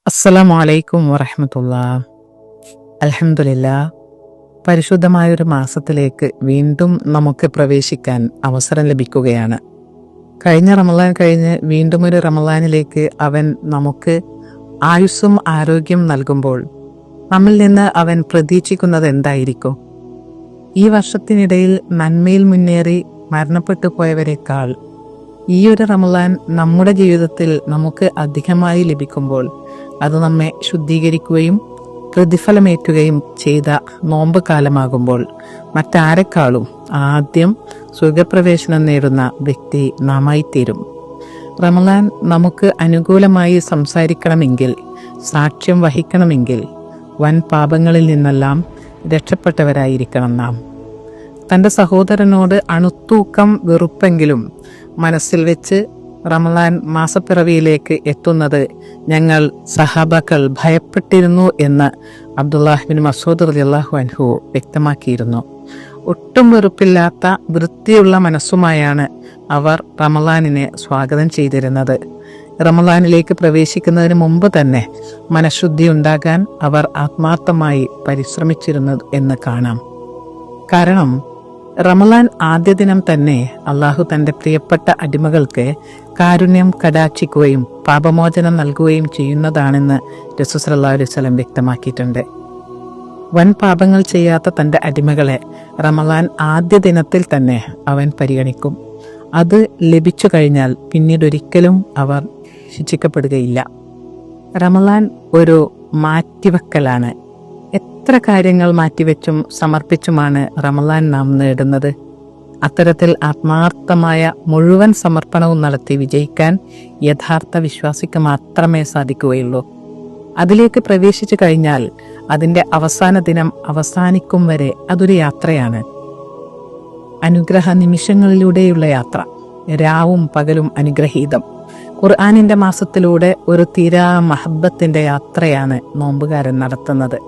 അസ്സലാമു അലൈക്കും വറഹ്മത്തുള്ളാഹി. അൽഹംദുലില്ലാ, പരിശുദ്ധമായൊരു മാസത്തിലേക്ക് വീണ്ടും നമുക്ക് പ്രവേശിക്കാൻ അവസരം ലഭിക്കുകയാണ്. കഴിഞ്ഞ റമളാൻ കഴിഞ്ഞ് വീണ്ടും ഒരു റമളാനിലേക്ക് അവൻ നമുക്ക് ആയുസ്സും ആരോഗ്യം നൽകുമ്പോൾ നമ്മിൽ നിന്ന് അവൻ പ്രതീക്ഷിക്കുന്നത് എന്തായിരിക്കും? ഈ വർഷത്തിനിടയിൽ നന്മയിൽ മുന്നേറി മരണപ്പെട്ടു പോയവരെക്കാൾ ഈ ഒരു റമളാൻ നമ്മുടെ ജീവിതത്തിൽ നമുക്ക് അധികമായി ലഭിക്കുമ്പോൾ അത് നമ്മെ ശുദ്ധീകരിക്കുകയും പ്രതിഫലമേറ്റുകയും ചെയ്ത നോമ്പ് കാലമാകുമ്പോൾ മറ്റാരെക്കാളും ആദ്യം സ്വർഗപ്രവേശനം നേടുന്ന വ്യക്തി നാമായിത്തീരും. റമളാൻ നമുക്ക് അനുകൂലമായി സംസാരിക്കണമെങ്കിൽ, സാക്ഷ്യം വഹിക്കണമെങ്കിൽ വൻ പാപങ്ങളിൽ നിന്നെല്ലാം രക്ഷപ്പെട്ടവരായിരിക്കണം നാം. തൻ്റെ സഹോദരനോട് അണുത്തൂക്കം വെറുപ്പെങ്കിലും മനസ്സിൽ വെച്ച് റമളാൻ മാസപ്പിറവിയിലേക്ക് എത്തുന്നത് ഞങ്ങൾ സഹാബാക്കൾ ഭയപ്പെട്ടിരുന്നു എന്ന് അബ്ദുല്ലാഹ് ബിൻ മസ്ഊദ് റളിയല്ലാഹു അൻഹു വ്യക്തമാക്കിയിരുന്നു. ഒട്ടും വെറുപ്പില്ലാത്ത വൃത്തിയുള്ള മനസ്സുമായാണ് അവർ റമളാനിനെ സ്വാഗതം ചെയ്തിരുന്നത്. റമളാനിലേക്ക് പ്രവേശിക്കുന്നതിന് മുമ്പ് തന്നെ മനഃശുദ്ധി ഉണ്ടാകാൻ അവർ ആത്മാർത്ഥമായി പരിശ്രമിച്ചിരുന്നു എന്ന് കാണാം. കാരണം റമളാൻ ആദ്യ ദിനം തന്നെ അള്ളാഹു തൻ്റെ പ്രിയപ്പെട്ട അടിമകൾക്ക് കാരുണ്യം കടാക്ഷിക്കുകയും പാപമോചനം നൽകുകയും ചെയ്യുന്നതാണെന്ന് റസൂൽ സല്ലല്ലാഹു അലൈഹി വസല്ലം വ്യക്തമാക്കിയിട്ടുണ്ട്. വൻ പാപങ്ങൾ ചെയ്യാത്ത തൻ്റെ അടിമകളെ റമളാൻ ആദ്യ ദിനത്തിൽ തന്നെ അവൻ പരിഗണിക്കും. അത് ലഭിച്ചു കഴിഞ്ഞാൽ പിന്നീടൊരിക്കലും അവർ ശിക്ഷിക്കപ്പെടുകയില്ല. റമളാൻ ഒരു മാറ്റിവെക്കലാണ്. എത്ര കാര്യങ്ങൾ മാറ്റിവെച്ചും സമർപ്പിച്ചുമാണ് റമളാൻ നാം നേടുന്നത്. അത്തരത്തിൽ ആത്മാർത്ഥമായ മുഴുവൻ സമർപ്പണവും നടത്തി വിജയിക്കാൻ യഥാർത്ഥ വിശ്വാസിക്ക് മാത്രമേ സാധിക്കുകയുള്ളൂ. അതിലേക്ക് പ്രവേശിച്ചു കഴിഞ്ഞാൽ അതിൻ്റെ അവസാന ദിനം അവസാനിക്കും വരെ അതൊരു യാത്രയാണ്. അനുഗ്രഹ നിമിഷങ്ങളിലൂടെയുള്ള യാത്ര. രാവും പകലും അനുഗ്രഹീതം. ഖുർആനിൻ്റെ മാസത്തിലൂടെ ഒരു തീരാ മഹബ്ബത്തിൻ്റെ യാത്രയാണ് നോമ്പുകാരൻ നടത്തുന്നത്.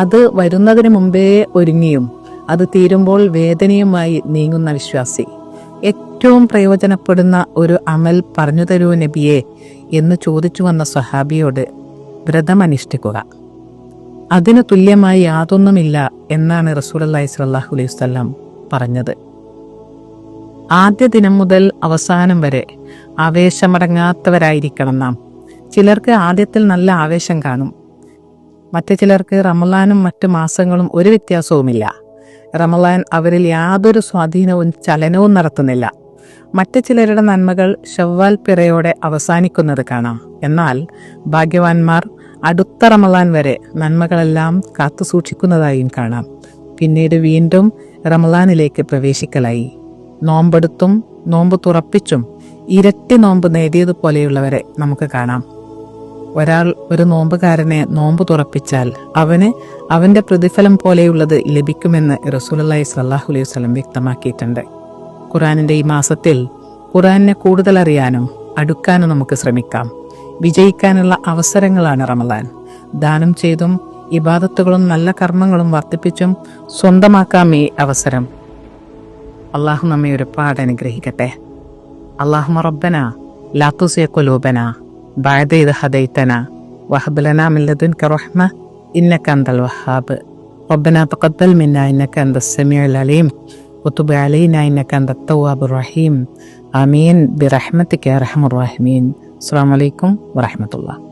അത് വരുന്നതിന് മുമ്പേ ഒരുങ്ങിയും അത് തീരുമ്പോൾ വേദനയുമായി നീങ്ങുന്ന വിശ്വാസി ഏറ്റവും പ്രയോജനപ്പെടുന്ന ഒരു അമൽ പറഞ്ഞു തരൂ നബിയെ എന്ന് ചോദിച്ചു വന്ന സ്വഹാബിയോട് വ്രതമനുഷ്ഠിക്കുക. അതിന് തുല്യമായി യാതൊന്നുമില്ല എന്നാണ് റസൂലുള്ളാഹി സ്വല്ലല്ലാഹു അലൈഹി വസല്ലം പറഞ്ഞത്. ആദ്യ ദിനം മുതൽ അവസാനം വരെ ആവേശമടങ്ങാത്തവരായിരിക്കണം നാം. ചിലർക്ക് ആദ്യത്തിൽ നല്ല ആവേശം കാണും. മറ്റു ചിലർക്ക് റമളാനും മറ്റു മാസങ്ങളും ഒരു വ്യത്യാസവുമില്ല. റമളാൻ അവരിൽ യാതൊരു സ്വാധീനവും ചലനവും നടത്തുന്നില്ല. മറ്റു ചിലരുടെ നന്മകൾ ശവ്വാൽ പിറയോടെ അവസാനിക്കുന്നത് കാണാം. എന്നാൽ ഭാഗ്യവാന്മാർ അടുത്ത റമളാൻ വരെ നന്മകളെല്ലാം കാത്തു സൂക്ഷിക്കുന്നതായും കാണാം. പിന്നീട് വീണ്ടും റമളാനിലേക്ക് പ്രവേശിക്കലായി. നോമ്പെടുത്തും നോമ്പ് തുറപ്പിച്ചും ഇരട്ടി നോമ്പ് നേടിയതുപോലെയുള്ളവരെ നമുക്ക് കാണാം. ഒരാൾ ഒരു നോമ്പുകാരനെ നോമ്പ് തുറപ്പിച്ചാൽ അവന് അവന്റെ പ്രതിഫലം പോലെയുള്ളത് ലഭിക്കുമെന്ന് റസൂലുള്ളാഹി സ്വല്ലല്ലാഹു അലൈഹി വസല്ലം വ്യക്തമാക്കിയിട്ടുണ്ട്. ഖുർആനിന്റെ ഈ മാസത്തിൽ ഖുർആനിനെ കൂടുതൽ അറിയാനും അടുക്കാനും നമുക്ക് ശ്രമിക്കാം. വിജയിക്കാനുള്ള അവസരങ്ങളാണ് റമളാൻ. ദാനം ചെയ്തും ഇബാദത്തുകളും നല്ല കർമ്മങ്ങളും വർദ്ധിപ്പിച്ചും സ്വന്തമാക്കാം ഈ അവസരം. അള്ളാഹു നമ്മെ ഒരുപാട് അനുഗ്രഹിക്കട്ടെ. അല്ലാഹുമ്മ റബ്ബനാ ലാ തുസിഅ ഖുലൂബനാ ബഅദ ഇദ് ഹദൈതനാ വഹബ് ലനാ മിൻ ലദുൻക റഹ്മ ഇന്നക അൻതൽ വഹ്ഹാബ്. റബ്ബനാ തഖബ്ബൽ മിന്നാ ഇന്നക അൻതസ് സമീഉൽ അലീം വതുബ് അലൈനാ ഇന്നക അൻതത് തവ്വാബുർ റഹീം. ആമീൻ ബിറഹ്മതിക യാ അർഹമർ റഹീമീൻ. അസ്സലാമു അലൈക്കും വറഹ്മത്തുള്ളാഹി.